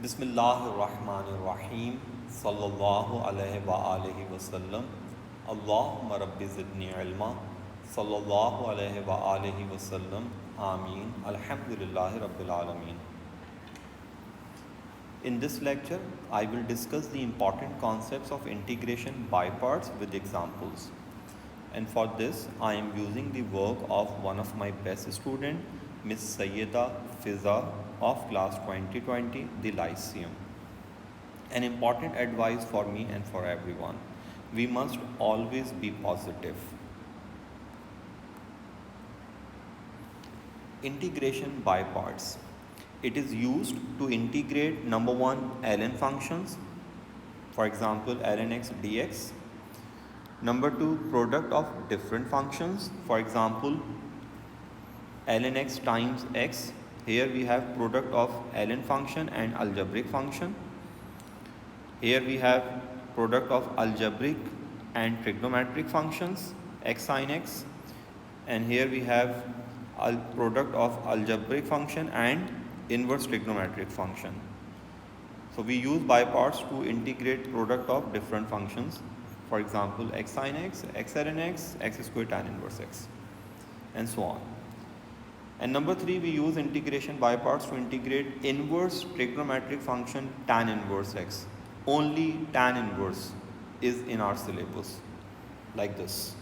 बिस्मिल्लाहिर्रहमानिर्रहीम सल्लल्लाहु अलैहि वआलिहि वसल्लम अल्लाहुम्मा रब्बि ज़िदनी इल्मा सल्लल्लाहु अलैहि वआलिहि वसल्लम आमीन अल्हम्दुलिल्लाहि रब्बिल आलमीन। In this lecture, I will discuss the important concepts of integration by parts with examples. And for this, I am using the work of one of my best students, Miss Sayyida Fiza of class 2020, the Lyceum. An important advice for me and for everyone: we must always be positive. Integration by parts. It is used to integrate number one, ln functions, for example ln x dx. Number two, product of different functions, for example ln x times x. Here we have product of ln function and algebraic function. Here we have product of algebraic and trigonometric functions, x sin x. And here we have product of algebraic function and inverse trigonometric function. So we use by parts to integrate product of different functions, for example x sin x, x ln x, x square tan inverse x, and so on. And number three, we use integration by parts to integrate inverse trigonometric function tan inverse x. Only tan inverse is in our syllabus, like this.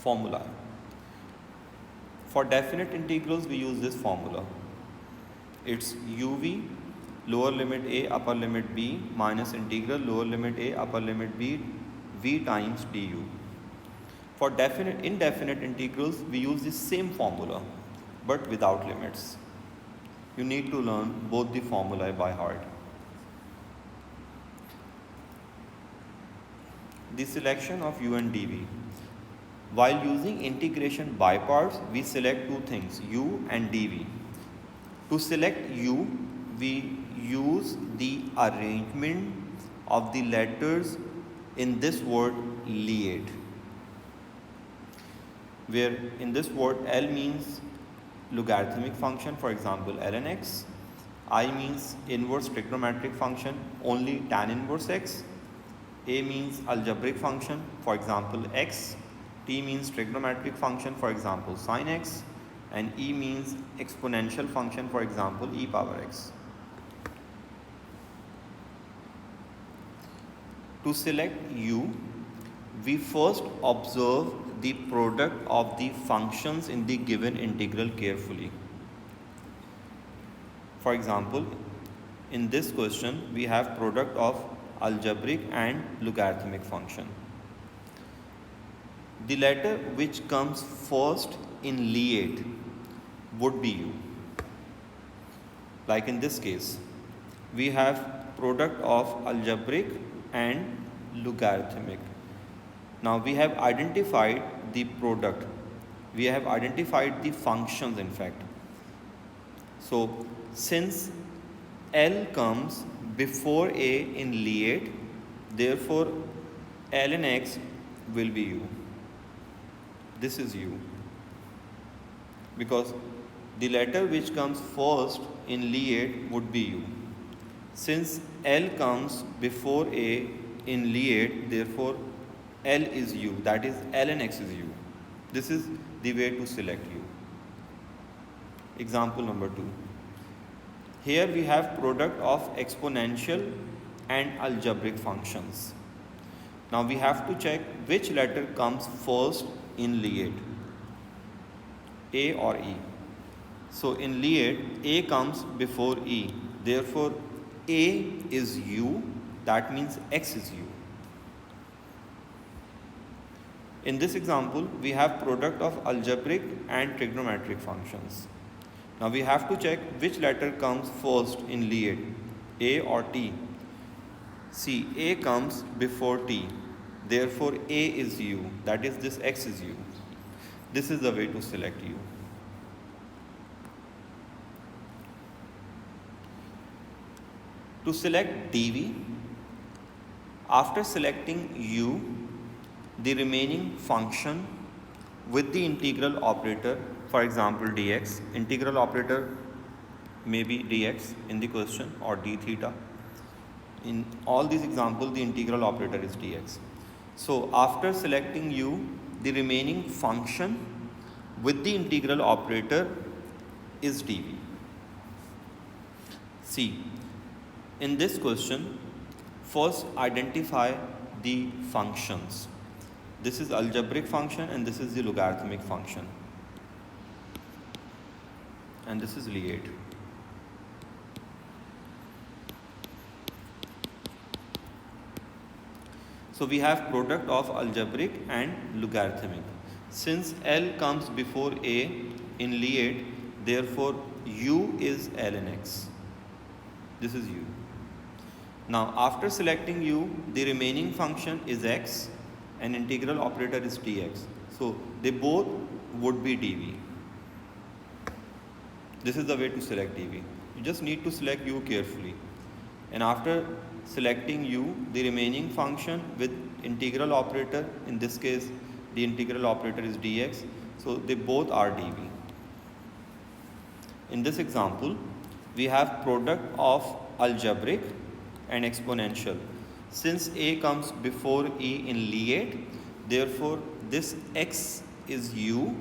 Formula. For definite integrals, we use this formula. It's uv lower limit a upper lit b minus integral lower limit a upper limit b v times du. For indefinite integrals, we use the same formula but without limits. You need to learn both the formulae by heart. The selection of u and dv. While using integration by parts, we select two things, u and dv. To select u, we use the arrangement of the letters in this word Iliad, where in this word L means logarithmic function, for example ln x, I means inverse trigonometric function, only tan inverse x, a means algebraic function, for example x, t means trigonometric function, for example sin x, and e means exponential function, for example e power x. To select u, we first observe the product of the functions in the given integral carefully. For example, in this question, we have product of algebraic and logarithmic function. The letter which comes first in Iliad would be u. Like in this case, we have product of algebraic and logarithmic. Now we have identified the product. We have identified the functions, in fact. So since L comes before A in Iliad, therefore ln x will be u. This is u, because the letter which comes first in Iliad would be u. Since L comes before A in Iliad, therefore L is u, that is ln x is u. This is the way to select u. Example number 2. Here we have product of exponential and algebraic functions. Now we have to check which letter comes first in Iliad, A or E. So in Iliad, A comes before E. Therefore, A is u, that means x is u. In this example, we have product of algebraic and trigonometric functions. Now we have to check which letter comes first in Iliad, A or T. See, A comes before T. Therefore, A is u, that is this x is u. This is the way to select u. To select dv, after selecting u, the remaining function with the integral operator for example dx, integral operator may be dx in the question or d theta. In all these examples, the integral operator is dx. So after selecting u, the remaining function with the integral operator is dv. See, in this question, first identify the functions. This is algebraic function and this is the logarithmic function. And this is Lie. So we have product of algebraic and logarithmic. Since L comes before A in Lie, therefore U is ln x. This is U. Now after selecting U, the remaining function is x and integral operator is dx. So they both would be dv. This is the way to select dv. You just need to select U carefully. And after selecting U, the remaining function with integral operator, in this case the integral operator is dx, so they both are dv. In this example, we have product of algebraic and exponential. Since a comes before e in Lie, therefore this x is u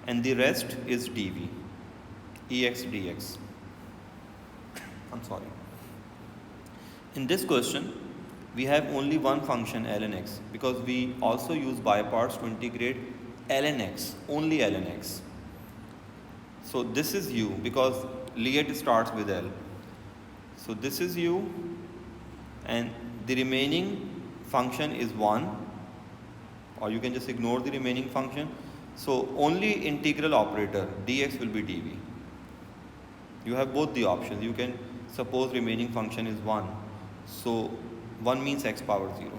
and the rest is dv, ex dx. I'm sorry. In this question, we have only one function ln x because we also use by parts to integrate ln x, only ln x. So this is u because Lie starts with L. So this is u and the remaining function is 1, or you can just ignore the remaining function. So only integral operator dx will be dv. You have both the options. You can suppose remaining function is 1. So 1 means x power 0.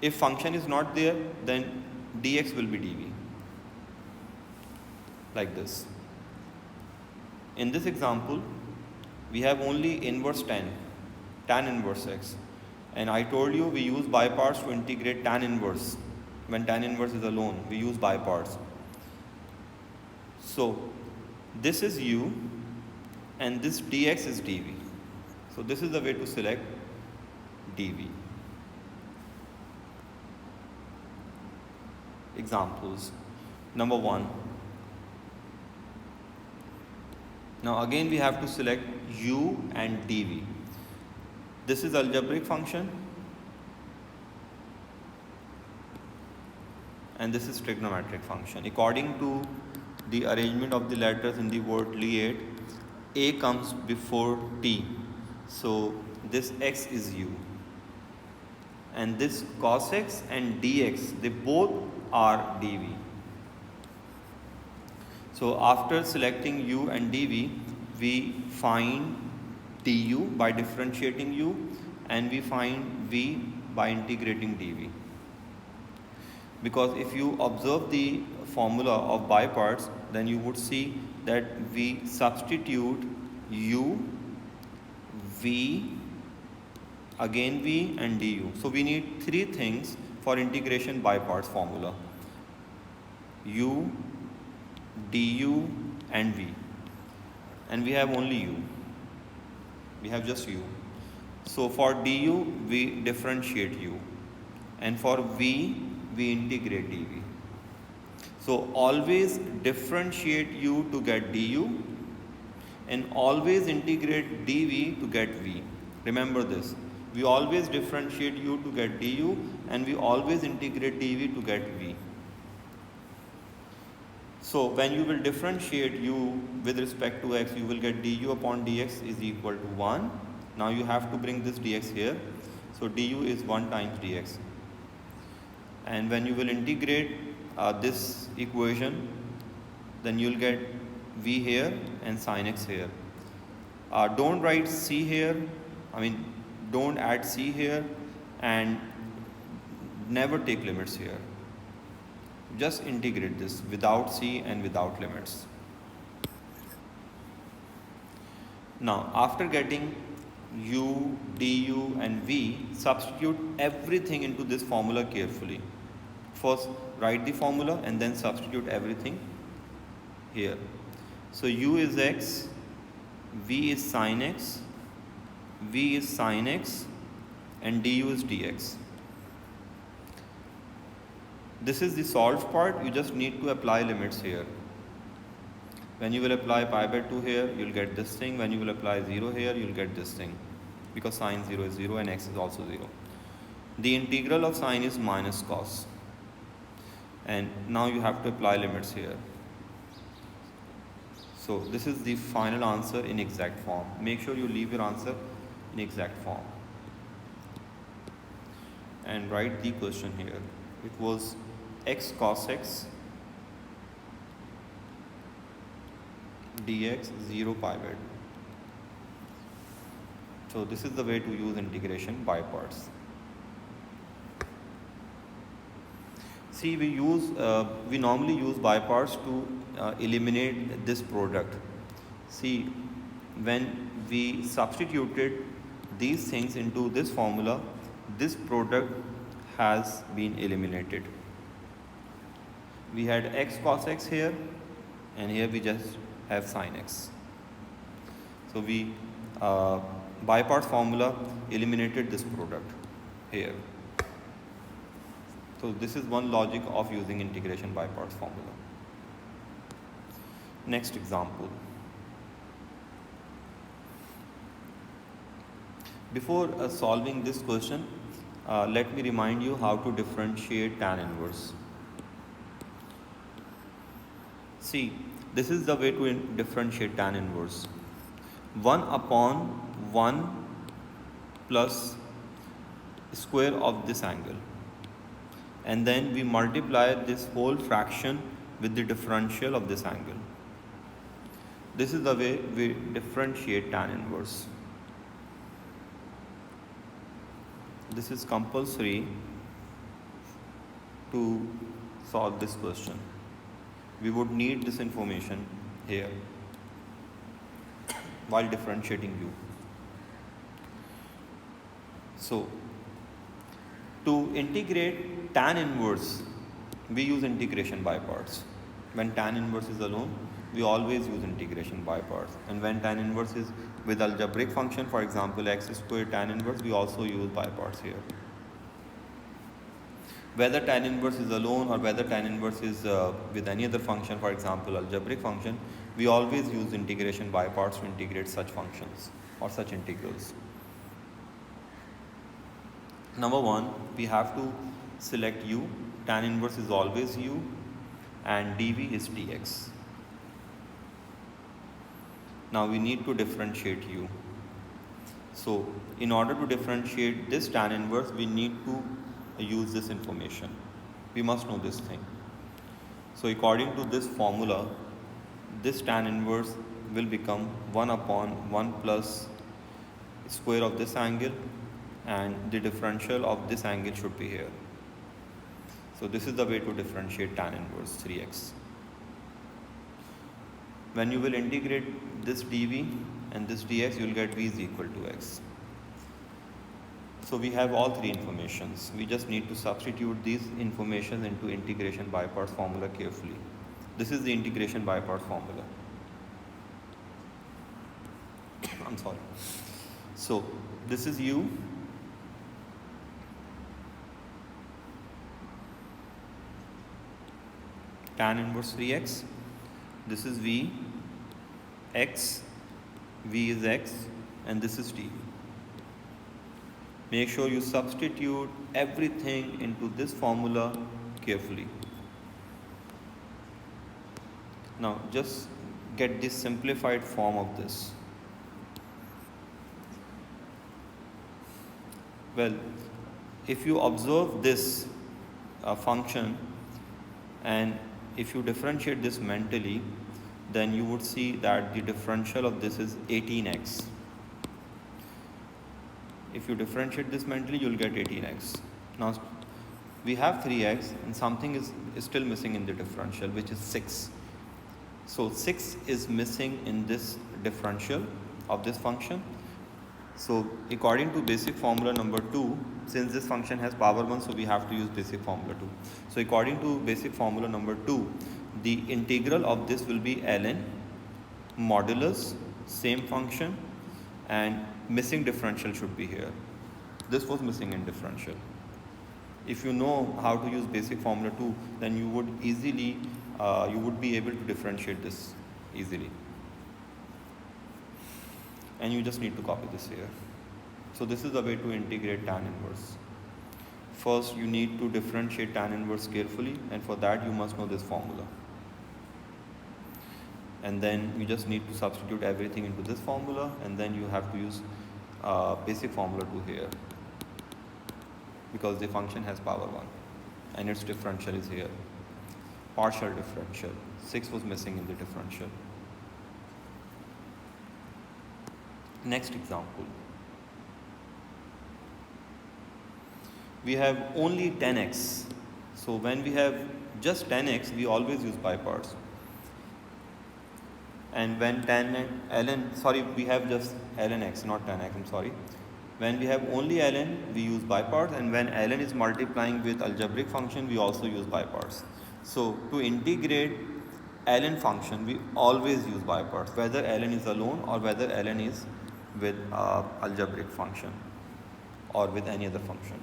If function is not there, then dx will be dv. Like this. In this example, we have only inverse tan inverse x. And I told you we use by parts to integrate tan inverse. When tan inverse is alone, we use by parts. So this is u and this dx is dv. So this is the way to select dv. Examples. Number 1. Now again we have to select u and dv. This is algebraic function and this is trigonometric function. According to the arrangement of the letters in the word Lie, a comes before t. So this x is u. And this cos x and dx, they both are dv. So after selecting u and dv, we find du by differentiating u and we find v by integrating dv. Because if you observe the formula of by parts, then you would see that we substitute u, v, again v and du. So we need 3 things for integration by parts formula: u, du and v. And we have only u. We have just u. So for du, we differentiate u. And for v, we integrate dv. So always differentiate u to get du and always integrate dv to get v. Remember this. We always differentiate u to get du and we always integrate dv to get v. So when you will differentiate u with respect to x, you will get du upon dx is equal to 1. Now you have to bring this dx here. So du is 1 times dx. And when you will integrate this equation, then you will get v here and sin x here. Don't write c here. Don't add c here and never take limits here. Just integrate this without c and without limits. Now after getting u, du and v, substitute everything into this formula carefully. First write the formula and then substitute everything. here. So u is x, v is sin x, v is sin x, and du is dx. This is the solved part. You just need to apply limits here. When you will apply pi by 2 here, you'll get this thing. When you will apply 0 here, you'll get this thing, because sine 0 is 0 and x is also 0. The integral of sine is minus cos, and now you have to apply limits here. So this is the final answer in exact form. Make sure you leave your answer in exact form and write the question here. It was x cos x dx 0 pi by 2. So this is the way to use integration by parts. See, we normally use by parts to eliminate this product. See, when we substituted these things into this formula, this product has been eliminated. We had x cos x here, and here we just have sin x. So we by parts formula eliminated this product here. So this is one logic of using integration by parts formula. Next example. Before solving this question, let me remind you how to differentiate tan inverse. See, this is the way to differentiate tan inverse. 1 upon 1 plus square of this angle, and then we multiply this whole fraction with the differential of this angle. This is the way we differentiate tan inverse. This is compulsory to solve this question. We would need this information here while differentiating u. So, to integrate tan inverse, we use integration by parts. When tan inverse is alone, we always use integration by parts. And when tan inverse is with algebraic function, for example x squared tan inverse, we also use by parts here. Whether tan inverse is alone or whether tan inverse is with any other function, for example algebraic function, we always use integration by parts to integrate such functions or such integrals. Number one, we have to select u. Tan inverse is always u, and dv is dx. Now we need to differentiate u. So in order to differentiate this tan inverse, we need to use this information. We must know this thing. So according to this formula, this tan inverse will become 1 upon 1 plus square of this angle, and the differential of this angle should be here. So this is the way to differentiate tan inverse 3x. When you will integrate this dv and this dx, you will get v is equal to x. So we have all three informations. We just need to substitute these informations into integration by parts formula carefully. This is the integration by parts formula. I'm sorry. So this is u. Tan inverse 3x. This is v, x, v is x, and this is t. Make sure you substitute everything into this formula carefully. Now just get this simplified form of this. Well, if you observe this function and if you differentiate this mentally, then you would see that the differential of this is 18x. If you differentiate this mentally, you will get 18x. Now we have 3x and something is still missing in the differential, which is 6. So 6 is missing in this differential of this function. So according to basic formula number 2, since this function has power 1, so we have to use basic formula 2. So according to basic formula number 2, the integral of this will be ln modulus same function, and missing differential should be here. This was missing in differential. If you know how to use basic formula 2, then you would easily you would be able to differentiate this easily, and you just need to copy this here. So this is the way to integrate tan inverse. First you need to differentiate tan inverse carefully, and for that you must know this formula, and then you just need to substitute everything into this formula, and then you have to use basic formula 2 here, because the function has power 1 and its differential is here, partial differential. 6 was missing in the differential. Next example, we have only 10x. So when we have just 10x, we always use by parts. And when we have just ln x, not 10x, I'm sorry. When we have only ln, we use by parts, and when ln is multiplying with algebraic function, we also use by parts. So to integrate ln function, we always use by parts, whether ln is alone or whether ln is with algebraic function or with any other function.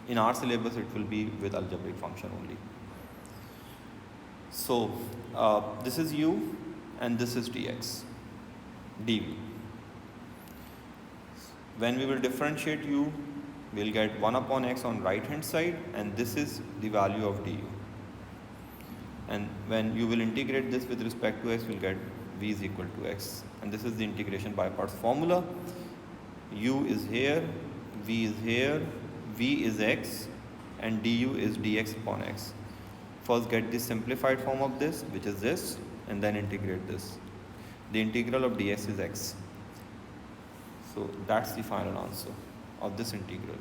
In our syllabus, it will be with algebraic function only. So this is u and this is dx, dv. When we will differentiate u, we will get 1 upon x on right hand side, and this is the value of du. And when you will integrate this with respect to x, we will get v is equal to x. And this is the integration by parts formula. U is here, v is here, v is x, and du is dx upon x. First get the simplified form of this, which is this, and then integrate this. The integral of dx is x. So that's the final answer of this integral,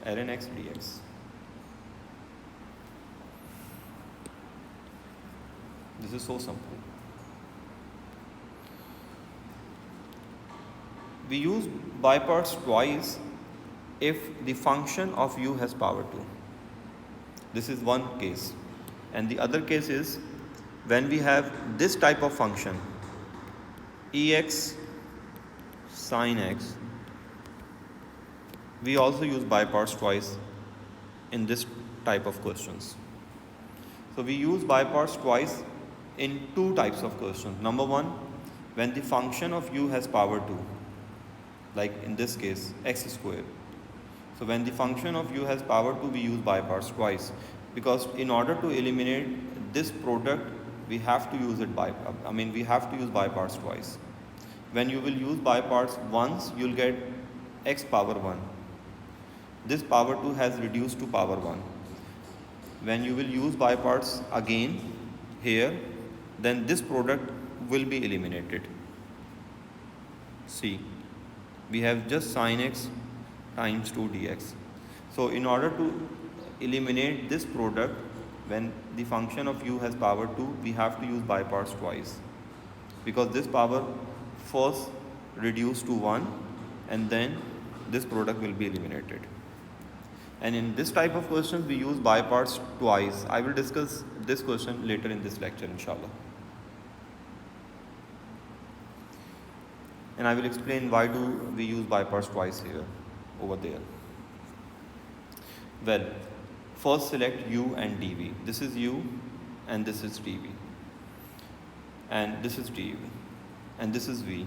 ln x dx. This is so simple. We use by parts twice if the function of u has power 2. This is one case. And the other case is when we have this type of function, ex sin x, we also use by parts twice in this type of questions. So we use by parts twice in two types of questions. Number one, when the function of u has power 2, like in this case x square. So when the function of u has power 2, we use by parts twice, because in order to eliminate this product, we have to use by parts twice. When you will use by parts once, you will get x power 1. This power 2 has reduced to power 1. When you will use by parts again here, then this product will be eliminated. See, we have just sin x times 2 dx. So in order to eliminate this product, when the function of u has power 2, we have to use by parts twice, because this power first reduced to 1 and then this product will be eliminated. And in this type of questions, we use by parts twice. I will discuss this question later in this lecture, inshallah. And I will explain why do we use by parts twice here, over there. Well, first select u and dv. This is u and this is dv. And this is du. And this is v.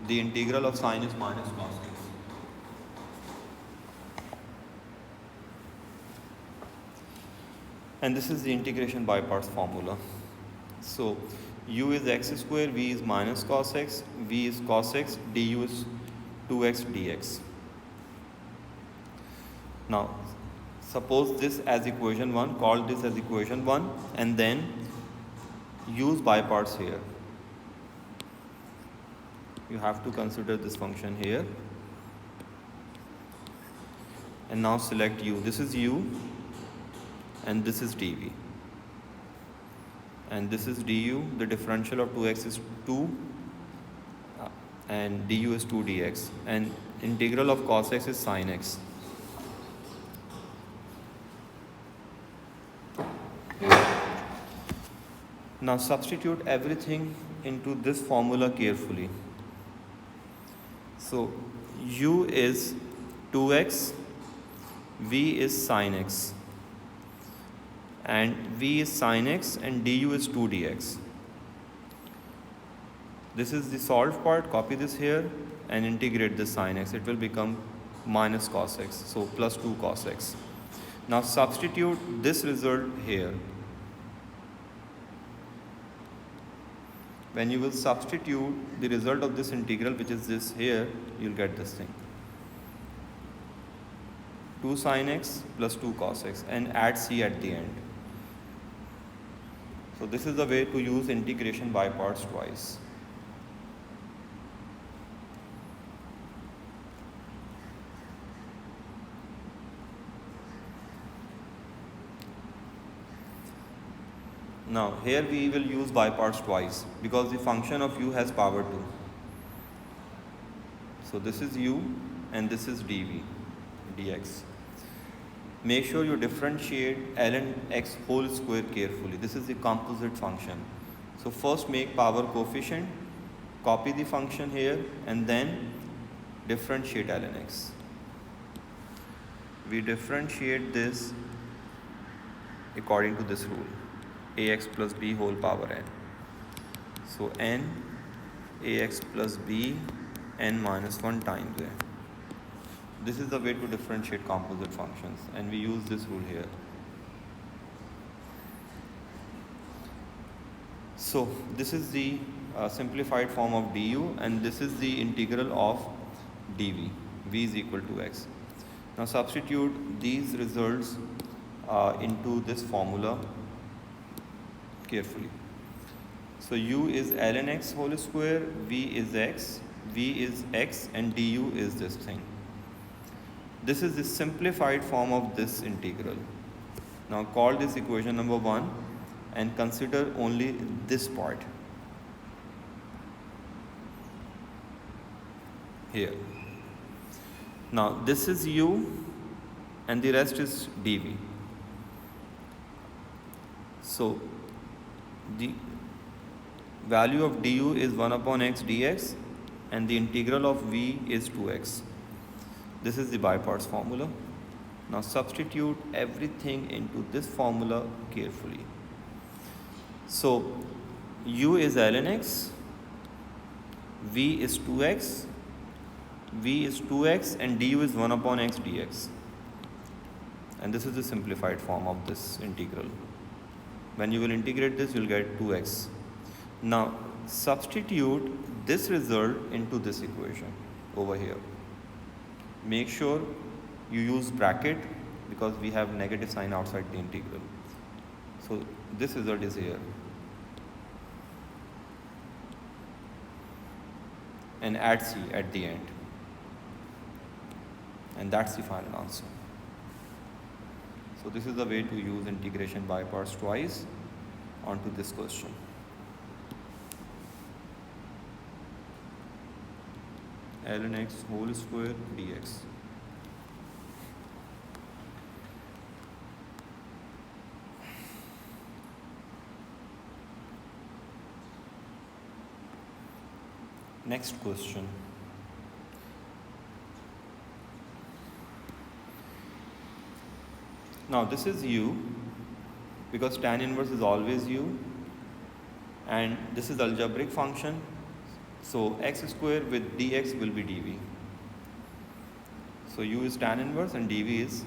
The integral of sine is minus cos x. And this is the integration by parts formula. So u is x square, v is minus cos x, v is cos x, du is 2x dx. Now suppose this as equation 1, call this as equation 1, and then use by parts here. You have to consider this function here, and now select u. This is u and this is dv, and this is du. The differential of 2x is 2 and du is 2 dx, and integral of cos x is sin x. Now substitute everything into this formula carefully. So u is 2x, v is sin x, and v is sin x, and du is 2 dx. This is the solved part. Copy this here and integrate this sin x. It will become minus cos x, so plus 2 cos x. Now substitute this result here. When you will substitute the result of this integral, which is this here, you'll get this thing. 2 sin x plus 2 cos x, and add c at the end. So this is the way to use integration by parts twice. Now here we will use by parts twice because the function of u has power 2. So this is u and this is dx. Make sure you differentiate ln x whole square carefully. This is the composite function. So first make power coefficient, copy the function here, and then differentiate ln x. We differentiate this according to this rule, ax plus b whole power n. So n ax plus b n minus 1 times a. This is the way to differentiate composite functions, and we use this rule here. So this is the simplified form of du, and this is the integral of dv. V is equal to x. Now substitute these results into this formula carefully. So u is ln x whole square, v is x, and du is this thing. This is the simplified form of this integral. Now call this equation number 1 and consider only this part here. Now this is u and the rest is dv. So the value of du is 1 upon x dx, and the integral of v is 2x. This is the by parts formula. Now substitute everything into this formula carefully. So u is ln x, v is 2x, and du is 1 upon x dx. And this is the simplified form of this integral. When you will integrate this, you will get 2x. Now substitute this result into this equation over here. Make sure you use bracket because we have negative sign outside the integral. So this result is here. And add c at the end. And that's the final answer. So this is the way to use integration by parts twice onto this question. Ln x whole square dx. Next question. Now this is u because tan inverse is always u, and this is algebraic function. So x square with dx will be dv. So u is tan inverse and dv is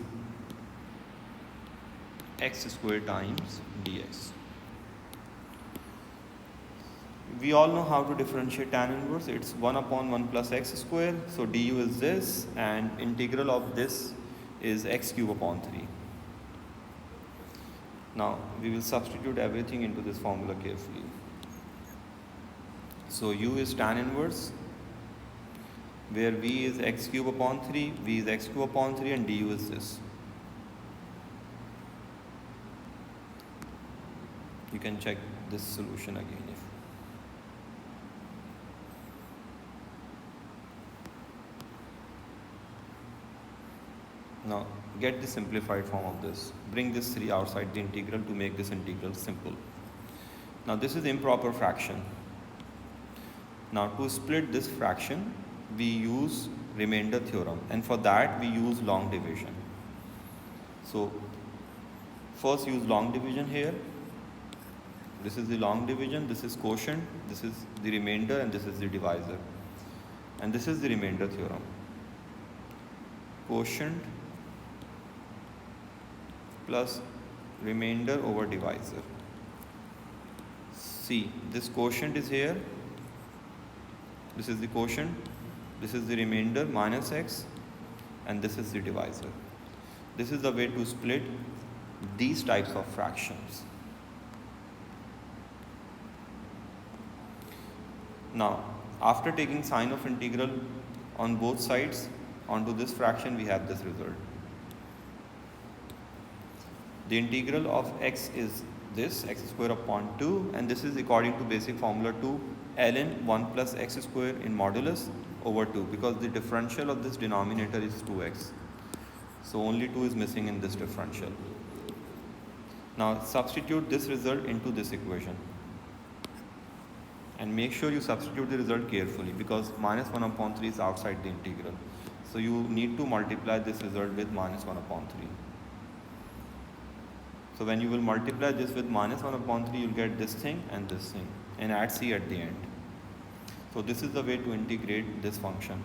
x square times dx. We all know how to differentiate tan inverse. It's 1 upon 1 plus x square. So du is this, and integral of this is x cube upon 3. Now we will substitute everything into this formula carefully. So u is tan inverse, where v is x cube upon 3, v is x cube upon 3, and du is this. You can check this solution again. Now get the simplified form of this. Bring this 3 outside the integral to make this integral simple. Now this is improper fraction. Now to split this fraction, we use remainder theorem, and for that we use long division. So first use long division here. This is the long division, this is quotient, this is the remainder, and this is the divisor. And this is the remainder theorem. Quotient plus remainder over divisor. See, this quotient is here. This is the quotient. This is the remainder minus x, and this is the divisor. This is the way to split these types of fractions. Now, after taking sign of integral on both sides onto this fraction, we have this result. The integral of x is this, x square upon 2, and this is according to basic formula 2 ln 1 plus x square in modulus over 2, because the differential of this denominator is 2x. So only 2 is missing in this differential. Now substitute this result into this equation. And make sure you substitute the result carefully, because minus 1 upon 3 is outside the integral. So you need to multiply this result with minus 1 upon 3. So when you will multiply this with minus 1 upon 3, you'll get this thing, and add c at the end. So this is the way to integrate this function.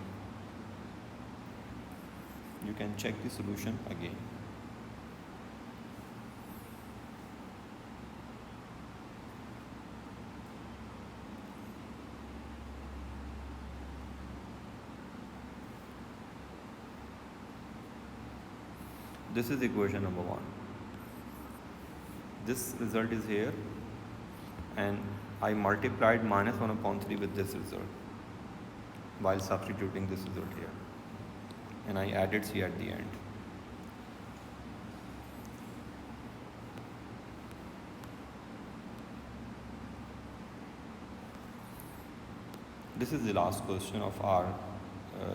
You can check the solution again. This is equation number 1. This result is here, and I multiplied minus 1 upon 3 with this result while substituting this result here, and I added c at the end. This is the last question of our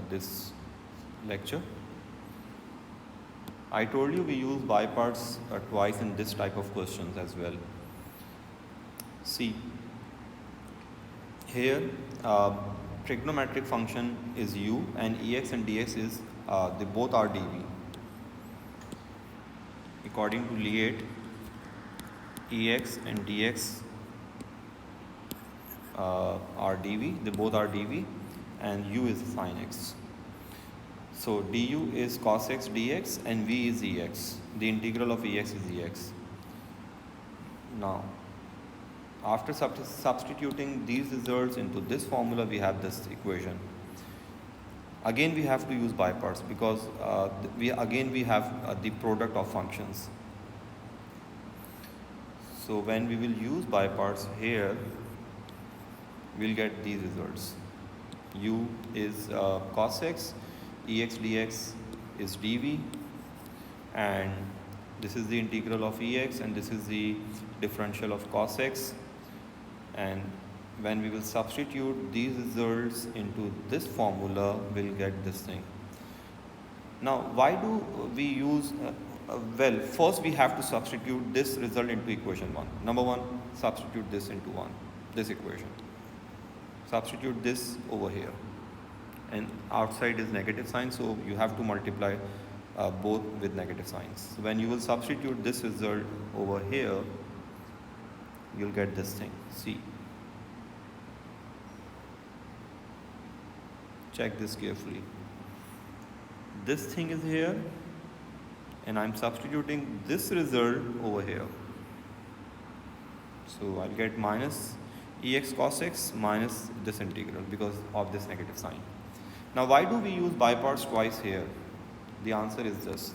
this lecture. I told you we use by parts twice in this type of questions as well. See, here trigonometric function is u, and ex and dx is they both are dv. According to Liet, ex and dx are dv, they both are dv, and u is sine x. So du is cos x dx, and v is ex. The integral of ex is ex. Now, after substituting these results into this formula, we have this equation. Again, we have to use by parts, because we have the product of functions. So when we will use by parts here, we'll get these results. U is cos x, ex dx is dv, and this is the integral of ex, and this is the differential of cos x. And when we will substitute these results into this formula, we'll get this thing. Now, why do we use well, first we have to substitute this result into equation 1. Number 1, substitute this into this equation. Substitute this over here, and outside is negative sign, so you have to multiply both with negative signs. So when you will substitute this result over here, you'll get this thing, C. Check this carefully. This thing is here, and I'm substituting this result over here. So I'll get minus ex cos x minus this integral because of this negative sign. Now, why do we use by parts twice here? The answer is this.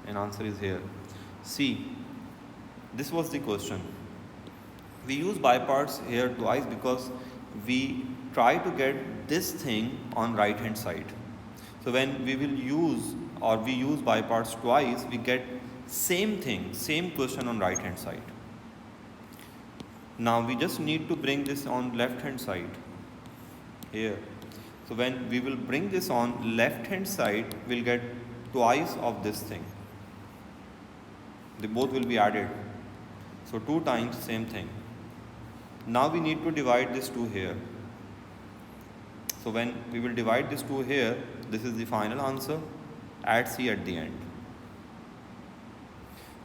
An answer is here. See, this was the question. We use by parts here twice because we try to get this thing on right hand side. So when we will use or we use by parts twice, we get same thing, same question on right hand side. Now we just need to bring this on left hand side here. So when we will bring this on left hand side, we'll get twice of this thing. They both will be added. So 2 times same thing. Now we need to divide this 2 here. So when we will divide this 2 here, this is the final answer. Add C at the end.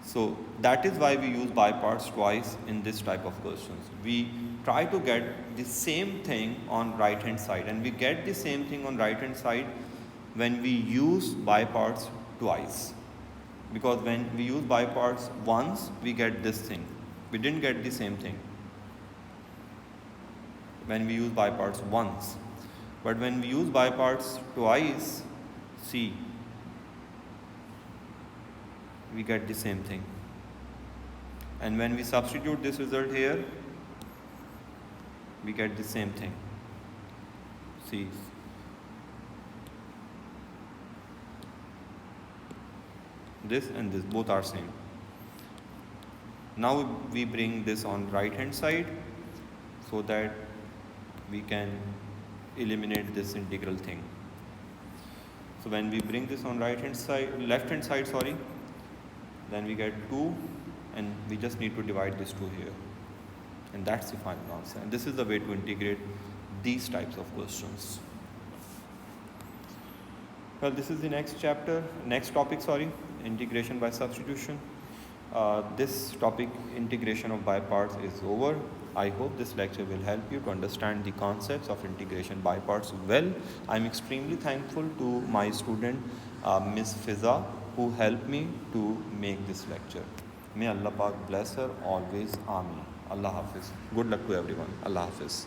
So that is why we use by parts twice in this type of questions. We try to get the same thing on right hand side, and we get the same thing on right hand side when we use by parts twice. Because when we use by parts once, we get this thing. We didn't get the same thing when we use by parts once. But when we use by parts twice, see, we get the same thing. And when we substitute this result here, we get the same thing. See, this and this both are same. Now we bring this on right hand side so that we can eliminate this integral thing. So when we bring this on right hand side, left hand side, sorry, then we get 2, and we just need to divide this 2 here, and that's the final answer. And this is the way to integrate these types of questions. Well, this is the next topic, integration by substitution. This topic, integration of by parts, is over. I hope this lecture will help you to understand the concepts of integration by parts well. I'm extremely thankful to my student, Miss Fiza, who helped me to make this lecture. May Allah Pak bless her always. Ameen. Allah Hafiz. Good luck to everyone. Allah Hafiz.